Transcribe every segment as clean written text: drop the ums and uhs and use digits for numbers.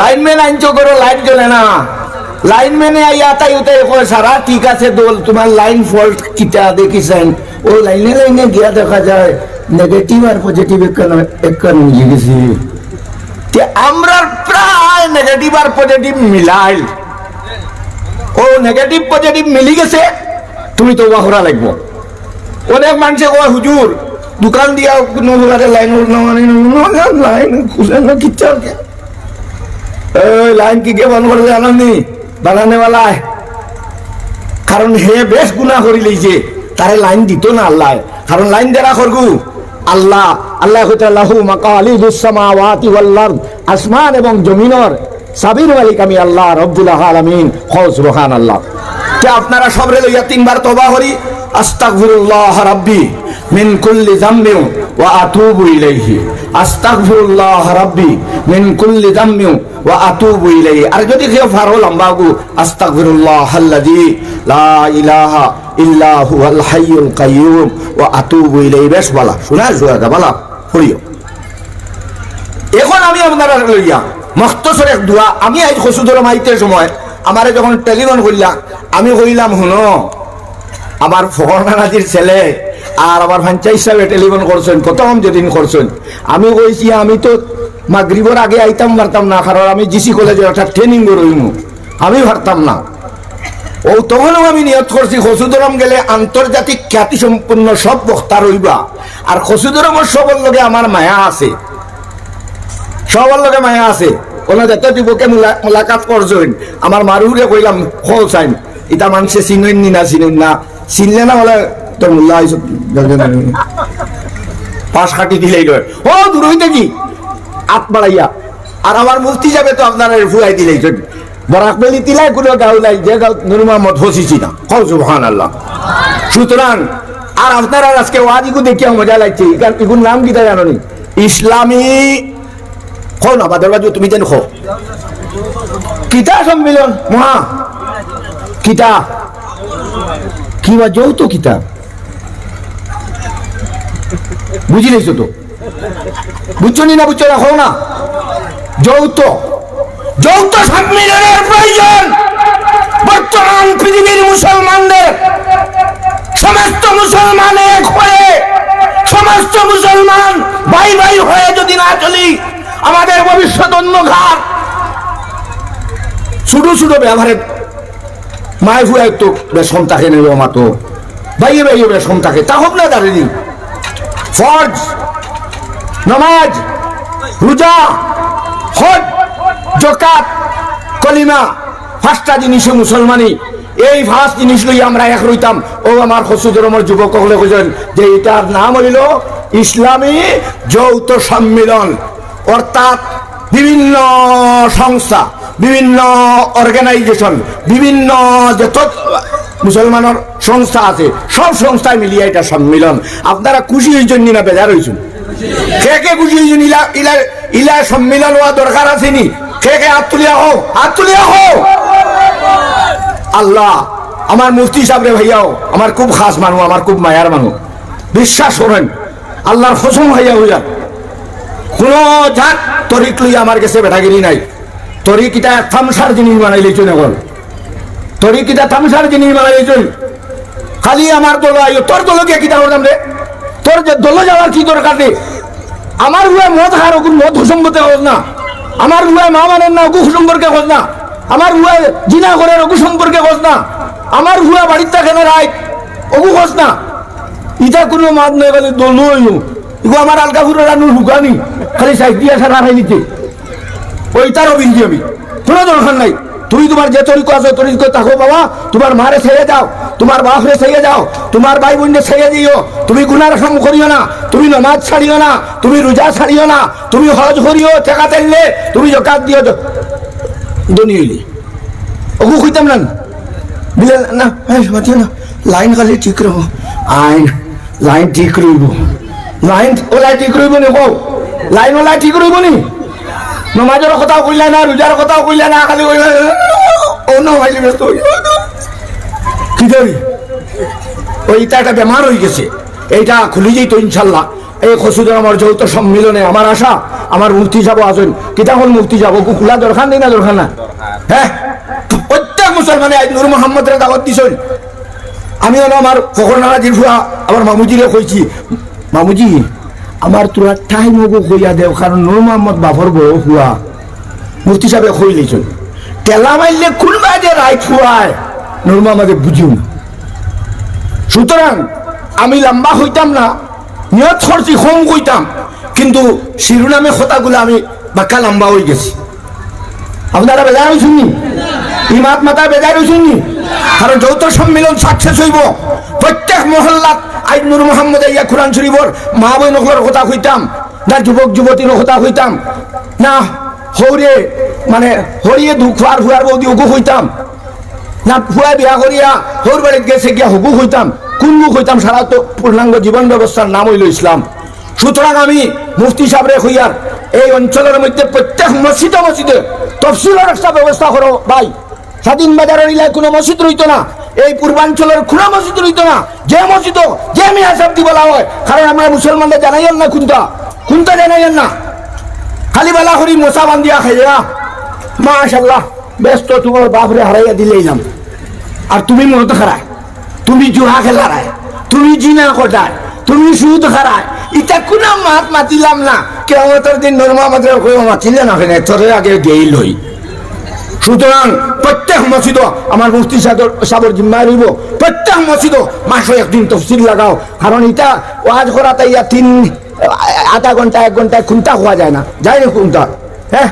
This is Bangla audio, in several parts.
লাইনম্যান আইনছো করো, লাইন জ্বলে না। লাইনম্যানে আইয়া তাই উতাই কয় সারা ঠিক আছে দোল, তোমার লাইন ফল্ট কিটা দেখিছেন। ও লাইনে লাইনে গিয়া দেখা যায় নেগেটিভ আর পজিটিভ একখান মিলে গেছি। আমরা প্রায় নেগেটিভ আর পজিটিভ মিলাই, ও নেগেটিভ পজিটিভ মিলি গেছে, তুমি তো করা লাগবো। অনেক মানুষে কয় হুজুর দোকান দিয়া লাইন লাইন খুলে না কিচ্ছা লাইন কি কে বন্ধ করে জানি বানানে वाला, কারণ হে বেশ গুনাহ করি লইছে, তারে লাইন দিত না আল্লাহ। কারণ লাইন দেরা করগু আল্লাহ, আল্লাহ কইতে লাহু মাকালিদুস সামাওয়াতি ওয়াল আরদ, আসমান এবং জমিনের সাবির মালিক আমি আল্লাহ রব্বুল আলামিন। সুবহানাল্লাহ। কে আপনারা সবরে লইয়া তিনবার তওবা করি, আস্তাগফিরুল্লাহ রাব্বি মিন কুল্লি যামবি ওয়া আতুবু ইলাইহি, আস্তাগফিরুল্লাহ রাব্বি মিন কুল্লি যামবি ওয়া আতুবু ইলাইহি। আর যদি কেউ ফারো লম্বাগু আস্তাগফিরুল্লাহাল্লাযী লা ইলাহা ইল্লা হুয়াল হাইয়ুল কাইয়্যুম ওয়া আতুবু ইলাইহি। বেশ বলা শোনা জোয়াদা বলা পড়িও। এখন আমি আপনারা লইয়া মখতসর এক দোয়া, আমি আজ খসুদর মাইতের সময় আমারে যখন টেলিফোন করলা, আমি কইলাম শুনো আমার ফখরনাজির ছেলে আর আমার পঞ্চায়েত সাহেব টেলিফোন করছেন, প্রথম যেদিন করছেন আমি কইছি আমি তো মাগরিবের আগে আইতাম পারতাম না, কারণ আমি জিসি কলেজে একটা ট্রেনিং করইমু, আমি পারতাম না। ও তখনও আমি নিয়ত করছি খসুদরম গেলে আন্তর্জাতিক খ্যাতি সম্পন্ন সব বক্তা রইবা, আর খসুদরমের সবর লগে আমার মায়া আছে, সবার লগে মায়া আছে। ওনা যত যুবকে মোলাকাত করছেন আমার মারুরে কইলাম খোল চাইন ইটা মানুষে চিনেন নি না চিনেন না, চিনলে না বলে তো মোল্লা পাশ কাটি দিলেই নয় ও দূর হইতে কি আত বাড়াইয়া। আর আমার মুফতি যাবে তো আপনারা ফুলাই দিলেই বরাক বেলি তিলাই কোনো গাও নাই যে গাও নুর মোহাম্মদ হসিছি না। সুবহানাল্লাহ। সুতরাং আর আপনারা আজকে ওয়াজিগু দেখিয়া মজা লাগছে, এগুন নাম কিটা জানো নি? ইসলামী খো না বাদর বাজু তুমি যেন খো কিতা সম্মিলন মহা কিতা কি বা যৌথ কিতা বুঝি লাইছো তো, বুঝছো নি না বুঝছো না? খো না যৌথ, যৌথ সম্মিলনের প্রয়োজন বর্তমান পৃথিবীর মুসলমানদের। সমস্ত মুসলমান এক হয়ে, সমস্ত মুসলমান ভাই ভাই হয়ে যদি না চলি আমাদের ভবিষ্যৎ অন্ধকার। ছোট ছোট ব্যবহারে মায় ফুয়াই তো বেশম থাকে নেব মাতো ভাইয়ে ভাইয়ে বেশম থাকে, তা হোক না দাঁড়িয়ে ফরজ নামাজ রোজা হজ যাকাত কলিমা পাঁচটা জিনিস মুসলমানি, এই পাঁচ জিনিস লই আমরা এক রইতাম। ও আমার খসুদরমের যুবক হলে কইছেন যে এটার নাম হইল ইসলামী যৌথ সম্মিলন। অর্থাৎ বিভিন্ন সংস্থা, বিভিন্ন অর্গানাইজেশন, বিভিন্ন যত মুসলমানের সংস্থা আছে সব সংস্থায় মিলিয়ে এটা সম্মিলন। আপনারা খুশি হয়েছেন না বেজার হয়েছেন? কে কে খুশি হয়েছেন? ইলা সম্মিলন হওয়া দরকার আছে নি? কে কে হাত তুলিয়া হোক, হাত তুলিয়া হোক। আল্লাহ আমার মুফতি সাহেব রে ভাইয়াও আমার খুব খাস মানুষ, আমার খুব মায়ার মানুষ, বিশ্বাস করেন আল্লাহর কসম ভাইয়া হইয়া কোন জাত তরিক লইয়া আমার কাছে বেটাগিরি নাই। তরিক এটা থামসার জিনিস বানাই লইছেন, এখন তরিক এটা থামসার জিনিস বানাই লইছেন। খালি আমার দল আইও, তোর দলকে কিতা করতাম রে? তোর যে দল যাওয়ার কি দরকার রে? আমার হুয়া মদ খার ওগুন মদ হুসম্বতে খোঁজ না, আমার হুয়া মা মানেন না ওগু সম্পর্কে খোঁজ না, আমার হুয়া জিনা করে ওগু সম্পর্কে খোঁজ না, আমার হুয়া বাড়ির থাকে না রায় ওগু খোঁজ না। ইটা কোনো মাদ নয় গেলে দল নইও এগো আমার আলকা ফুরের রানু ঢুকানি খালি সাইড দিয়ে আসা রাখাই নিতে ওইটারও বিনছি আমি, কোনো দরকার নাই। তুমি তোমার যে তরিক আছে তরিক থাকো বাবা, তোমার মারে ছেড়ে যাও, তোমার বাপরে ছেড়ে যাও, তোমার ভাই বোনকে ছেড়ে দিও, তুমি গুনার কাম করিও না, তুমি নামাজ ছাড়িও না, তুমি রোজা ছাড়িও না, তুমি হজ করিও টাকা তেললে, তুমি যাকাত দিও ধনী হইলি ওগু কইতাম না দিলে না মাতিও না। লাইন খালি ঠিক রইব, আইন লাইন ঠিক রইব, লাইন ওলাই ঠিক রইব নি? কও লাইন ওলাই ঠিক রইব নি? নমাজের কথাও কইলা না, রোজার কথাও কইলা না, খালি কইলা ও নমাজে ব্যস্ত হই কি দেবি। ওইটা একটা বেমার হয়ে গেছে, এইটা খুলি যেত ইনশাল্লাহ। এই খসুদের আমার যৌথ সম্মিলনে আমার আশা আমার মুফতি যাব আছেন কিতাবল মুফতি যাব খোলা দরকার নেই না দরকার না হ্যাঁ প্রত্যেক মুসলমানে আজ নূর মোহাম্মদের দাওয়াত দিছেন আমি হলো আমার ফখরনারা জিরফুয়া আমার মামুজিরে কইছি মামুজি আমার তোরা টাইম হবো কইয়া দেও কারণ নূর মোহাম্মদ বাফর বড় হুয়া মুফতি সাহেব কই লিছেন টেলা মাইলে কোনবা যে রাইট হুয়ায় নূর মোহাম্মদে বুঝিও না সুতরাং আমি লম্বা হইতাম না নিয়ত করছি কম কইতাম কিন্তু শিরোনামে কথাগুলো আমি বাক্কা লম্বা হয়ে গেছি আপনারা বেজার হয়েছেন নি ইমাত মাতা বেজার হয়েছেন নি কারণ যৌথ সম্মিলন সাকসেস হইব প্রত্যেক মহল্লাত আইন নূর মোহাম্মদ ইয়া কোরআন শরীফর মা বইনকলের কথা কইতাম না যুবক যুবতীর কথা কইতাম না হৌরে মানে হরিয়ে দুঃখ আর হুয়ার বৌদি ওগু হইতাম না হুয়া বিয়া করিয়া হৌর বাড়িতে গেছে গিয়া হুকু হইতাম কুনগু হইতাম সারা তো পূর্ণাঙ্গ জীবন ব্যবস্থার নাম হইল ইসলাম সুতরাং আমি মুফতি সাহেবরে হইয়ার এই অঞ্চলের মধ্যে প্রত্যেক মসজিদে মসজিদে তফসিলের একটা ব্যবস্থা করো ভাই স্বাধীন বাজারের এলাকায় কোনো মসজিদ রইতো না এই পূর্বাঞ্চলের কোনো মসজিদ রইতো না যে মসজিদ যে মিয়া সাহেব দি বলা হয় কারণ আমরা মুসলমানদের জানাইয়েন না কোনটা জানাইয়েন না খালি বেলা করি মশা বান্ধিয়া খাইয়া মাশাআল্লাহ ব্যস্ত তোমার বাপরে হারাইয়া দিলেইলাম আর তুমি মত খারায় তুমি জুয়া খেলারায় তুমি জিনা কটায় তুমি সুদ খারায় ইটা কোন মাত মাতিলাম না কিয়ামতের দিন নূর মোহাম্মদের কই মাতিলে না কেন তোরে আগে গেই লই সুতরাং প্রত্যেক মসজিদ আমার মুফতি সাহেবের জিম্মায় রইব প্রত্যেক মসজিদ মাসে একদিন তফসিল লাগাও কারণ এটা ওয়াজ করা তাই আধা ঘন্টা 1 ঘন্টায় খুনটা হওয়া যায় না যায় না খুনটা হ্যাঁ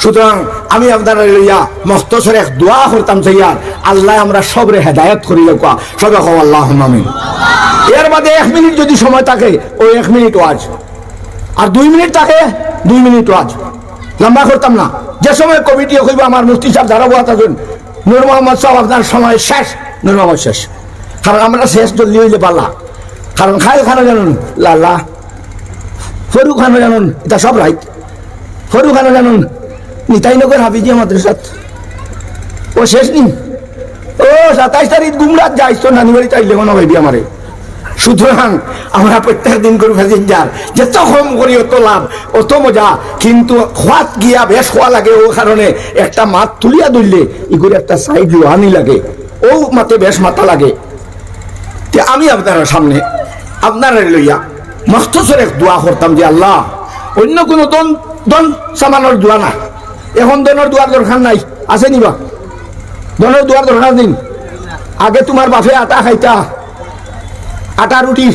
সুতরাং আমি আপনারা লইয়া মখতসর এক দোয়া করতাম চাইয়ার আল্লাহ আমরা সবরে হেদায়েত করিলে কোয়া সবে কও আল্লাহুম্মা আমিন এর বাদে 1 মিনিট যদি সময় থাকে ওই 1 মিনিট ওয়াজ আর 2 মিনিট থাকে 2 মিনিট ওয়াজ লম্বা করতাম না যে সময় কমিটি কইব আমার মুফতি সাহেব যারা বলা থাকেন নূর মোহাম্মদ সাহেব আপনার সময় শেষ নূর মোহাম্মদ শেষ কারণ আমরা শেষ জলদি হইলে পারলা কারণ খাই খানা জানুন লালা ফরু খানা জানুন এটা সব রাইট ফরু খানা জানুন নিতাইনগর হাফিজিয়া মাদ্রাসাত ও শেষ নি ও 27 তারিখ গুমরাত যাইছ তো নানি বাড়ি চাইলে কোনো ভাইবি আমারে সুতরাং আমরা প্রত্যেক দিন করে ফেসিন যার যত কম করি অত লাভ অত মজা কিন্তু খোয়াত গিয়া বেশ খোয়া লাগে ও কারণে একটা মাত তুলিয়া ধরলে ইগুলো একটা সাইড লোহানি লাগে ও মাতে বেশ মাথা লাগে আমি আপনার সামনে আপনারা লইয়া মখতসর এক দোয়া করতাম যে আল্লাহ অন্য কোনো দন সামানোর দোয়া না এখন দনের দোয়ার দরকার নাই আছে নিবা দনের দোয়ার দরকার দিন আগে তোমার বাপে আটা খাইতা আটা রুটি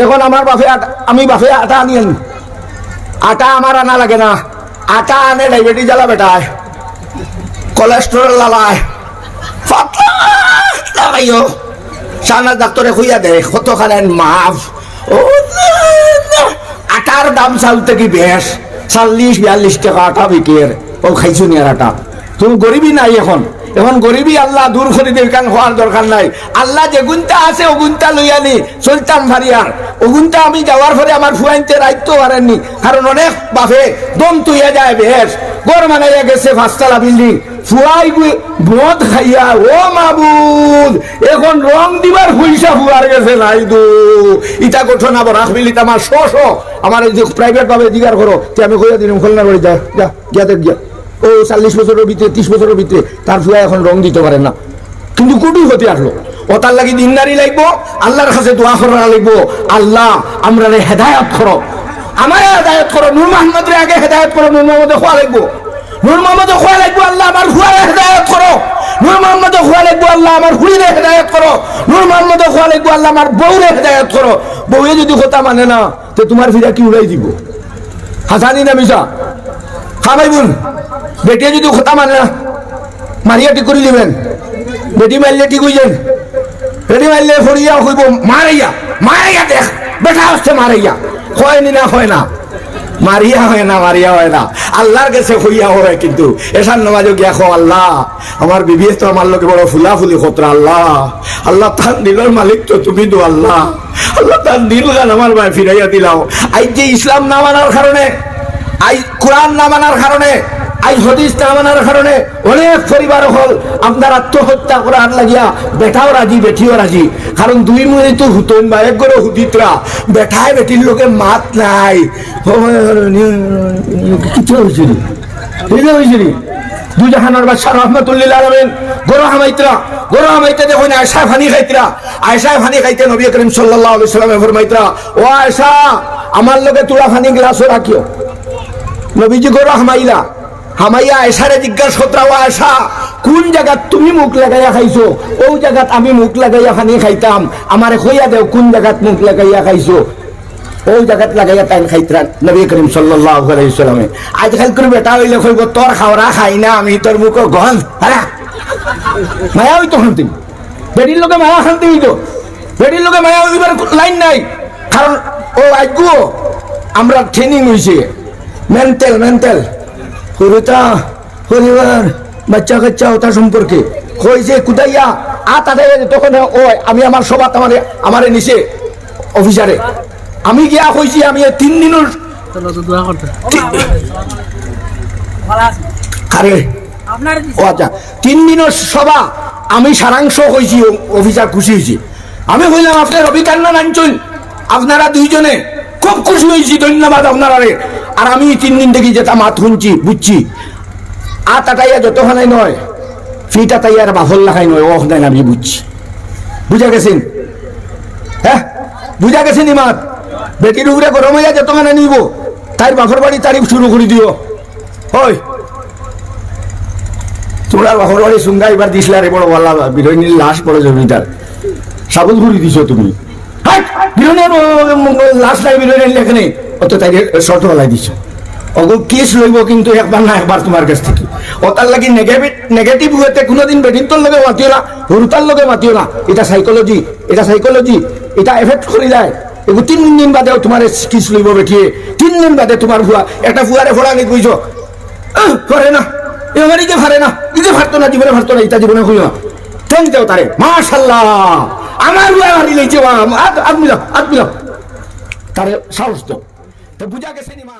এখন আমার বাপে আমি বাপে আটা আনিয়েন আটা আমার আনা লাগে না আটা আনে ডায়াবেটিস জ্বালা বেটায় কোলেস্টেরল লালায় লাগাইও সানা ডাক্তারে খুইয়া দেয় কত খানেন মাফ ও আটার দাম চালতে কি বেশ 40-42 টাকা আটা বিকের ও খাইছো নি আর আটা তুমি গরিবই নাই এখন গরিবই আল্লাহ দূর করে দেবে কারণ হওয়ার দরকার নাই আল্লাহ যে গুণটা আছে ও গুণটা লইয়া নি চলতাম ভারিয়ার ও গুণটা আমি যাওয়ার পরে আমার ফুয়াইতে রাখতেও পারেননি কারণ অনেক বাপে দম তুইয়া যায় বেশ গড় মানাইয়া গেছে 5তলা বিল্ডিং ফুয়াই মদ খাইয়া ও মাবুদ এখন রং দিবার পয়সা ফুয়ার গেছে নাই দু ইটা ঘটনা বরাক মিলিত আমার আমার যে প্রাইভেট ভাবে জিগার করো যে আমি কইয়া দিন খুলনা করে যা যা গিয়া দেখ গিয়া ও 40 বছরের ভিতরে 30 বছরের ভিতরে তার ফুয়া এখন রং দিতে পারে না কিন্তু কুটু হতে আসলো ও তার লাগি দিনদারি লাগবো আল্লাহর কাছে দোয়া করা লাগবো আল্লাহ আমরা হেদায়েত করো আমার হেদায়েত করো নূর মোহাম্মদের আগে হেদায়েত করো নূর মোহাম্মদে খোয়া লাগবো নূর মোহাম্মদে খোয়া লাগবো আল্লাহ আমার হুয়ারে হেদায়েত করো নূর মোহাম্মদে খোয়া লাগবো আল্লাহ আমার হুইরে হেদায়েত করো নূর মোহাম্মদে খোয়া লাগবো আল্লাহ আমার বউরে হেদায়েত করো বউয়ে যদি কথা মানে না তো তোমার ফিরা কি উড়াই দিব হাসানি না মিশা খামাইবুন বেটিয়ে যদি কথা মানে না মারিয়া ঠিক করে দিবেন বেটি মারলে ঠিক হইছেন বেটি মারলে ফরিয়া হইব মারাইয়া দেখ বেটা হচ্ছে মারাইয়া হয়নি না হয় না মারিয়া হয় না আল্লাহর কাছে হইয়া হয় কিন্তু এসার নামাজও গিয়া খো আল্লাহ আমার বিবি তো আমার লোকে বড় ফুলাফুলি খতরা আল্লাহ তার দিলের মালিক তো তুমি তো আল্লাহ তার দিল গান আমার ভাই ফিরাইয়া দিলাও আজ যে ইসলাম না মানার কারণে আই কোরআন না মানার কারণে আজ হদিস না মানার কারণে অনেক পরিবার হল আপনার আত্মহত্যা করার লাগিয়া বেটাও রাজি বেটিও রাজি, কারণ দুই মিনিট তো হুতন বা এক করে হুদিতরা বেঠায় বেটির লোকে মাত নাই কিছু হয়েছিল হয়েছিল। দুজাহানের বাদশা রহমতুল্লাহ আলামিন গরু হামাইতে দেখুন আয়েশা ফানি খাইতরা, আয়েশা ফানি খাইতে নবী করিম সাল্লাল্লাহু আলাইহি সাল্লামে ফরমাইতরা, ও আয়েশা আমার লগে তুলা ফানি গ্লাসও রাখিও। নবীজি গরু হামাইয়া আয়েশারে জিজ্ঞাসা করতরা, ও আয়েশা কোন জায়গাত তুমি মুখ লাগাইয়া খাইছো? ও জায়গাত আমি মুখ লাগাইয়া ফানি খাইতাম, আমারে কইয়া দেও কোন জায়গাত মুখ লাগাইয়া খাইছো। ওই জায়গাত লাগাইয়া টাইম খাইতরা নবী করিম সাল্লাল্লাহু আলাইহি সাল্লামে। আজকাল করে বেটা হইলে কইব তোর খাওয়া খাই না আমি, তোর মুখ গহন হারা মায়া হইতো শান্তি, বেটির লোকে মায়া শান্তি হইতো, বেটির লোকে মায়া হইবার লাইন নাই। কারণ ও আজগো আমরা ট্রেনিং হয়েছে মেন্টাল হরিতা পরিবার বাচ্চা কাচ্চা ওটা সম্পর্কে কইছে কুদাইয়া তাদের তখন ও আমি আমার সবাত আমারে নিচে অফিসারে আমি গিয়া কইছি আমি 3 দিনের ও আচ্ছা 3 দিনের সভা আমি সারাংশ কইছি, অফিসার খুশি হয়েছি। আমি কইলাম আপনার অভিজ্ঞান আনছেন, আপনারা দুইজনে খুব খুশি হয়েছি, ধন্যবাদ আপনারা। আর আমি 3 দিন থেকে যেটা মাত শুনছি বুঝছি আটাইয়া যতখানে নয় ফিটা তাইয়ার বাফল লাগাই নয় ও নাই আমি বুঝছি। বুঝা গেছেন? হ্যাঁ বুঝা গেছেন? ইমাত বেটির উপরে গরম হইয়া যতখানে নিব তাই বাফর বাড়ি তারিখ শুরু করে দিও। ওই তোমরা বাফর বাড়ি সুঙ্গা এবার দিছিলা রে বড় বলা বিরোধীর লাশ বড় জমিদার সাবুল ঘুরি দিছ তুমি, লাশ নাই বিরোধী এখানে অত তাই শর্ত বলাই দিছ। অগো কেস লইব কিন্তু একবার না একবার তোমার কাছ থেকে। ও তার লাগি নেগেটিভ হইতে কোনোদিন বেটিন্তর লগে মাতিও না, হরুতার লগে মাতিও না। এটা সাইকোলজি, এটা এফেক্ট করে যায়। এগুলো 3 দিন বাদেও তোমার কেস লইব বেটিয়ে, 3 দিন বাদে তোমার ভুয়া একটা ভুয়ারে ফোড়া নিয়ে কইছ করে না এবার ইতে ফারে না, ইতে ফারতো না, জীবনে ফারতো না, ইটা জীবনে হইল না। থ্যাংক দেও তারে, মাশাআল্লাহ আমার ভুয়া হারি লইছে, আদমি দাও তারে সাহস দাও। তো বুঝা গেছে নি মা।